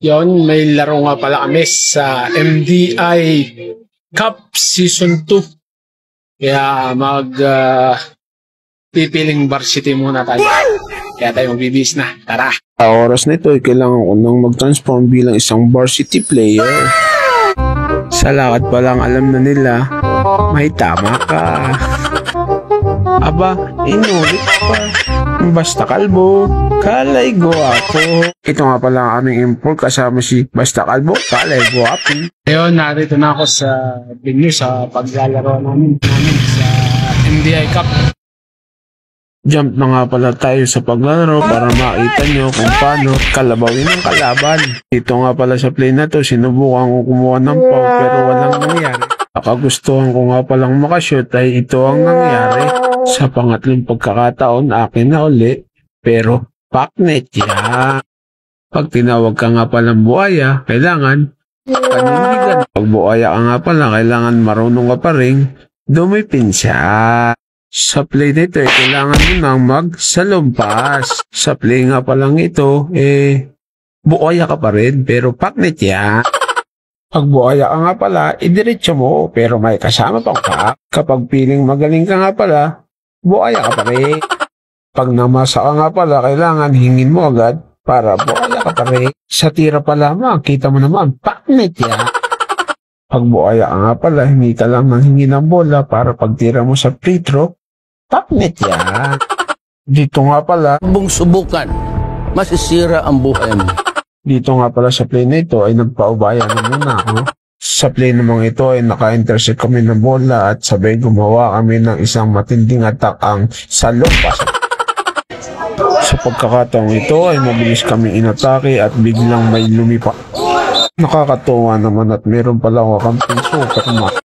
Yon, may laro nga pala kami sa MDI Cup Season 2. Kaya pipiling varsity muna tayo. Kaya tayo magbibis na. Tara! Sa oras na ito ay kailangan ko nang mag-transform bilang isang varsity player. Sa lakad pa lang alam na nila, may tama ka. Aba, inulit pa. Basta kalbo, kalay guwapo. Ito nga pala ang aming import kasama si Basta Kalbo, kalay guwapo. Ngayon, narito na ako sa venue sa paglalaro namin sa MDI Cup. Jump na nga pala tayo sa paglalaro para makita nyo kung paano kalabawin ang kalaban. Dito nga pala sa play na to, sinubukan ko kumuha ng pau pero walang nangyari. Nakagustuhan ko nga palang makashoot ay ito ang nangyari. Sa pangatlong pagkakataon, akin na uli, pero paknet ya. Pag tinawag ka nga palang buhaya, kailangan panindigan. Pag buhaya ka nga pala, kailangan marunong ka pa rin dumipin siya. Sa play nito, kailangan mo nang magsalumpas. Sa play nga palang ito, buhaya ka pa rin, pero paknet ya. Pag buhaya ka nga pala, idiretso mo, pero may kasama pang ka. Kapag piling magaling ka nga pala, buhaya ka pa rin. Pag namasa ka nga pala, kailangan hingin mo agad para buhaya ka pa rin. Sa tira pa lamang, kita mo naman, paknet ya. Pag buhaya ka nga pala, hingi ka lang ng hingi ng bola para pagtira mo sa free throw, paknet ya. Dito nga pala, Bung subukan, masisira ang buhay mo. dito nga pala sa play na ito ay nagpaubaya na muna ako. Sa play namang ito ay naka-intercept kami ng bola at sabay gumawa kami ng isang matinding attack ang salumpas. Sa pagkakataong ito ay mabilis kami inatake at biglang may lumipa. Nakakatuwa naman at meron pala ako kamping super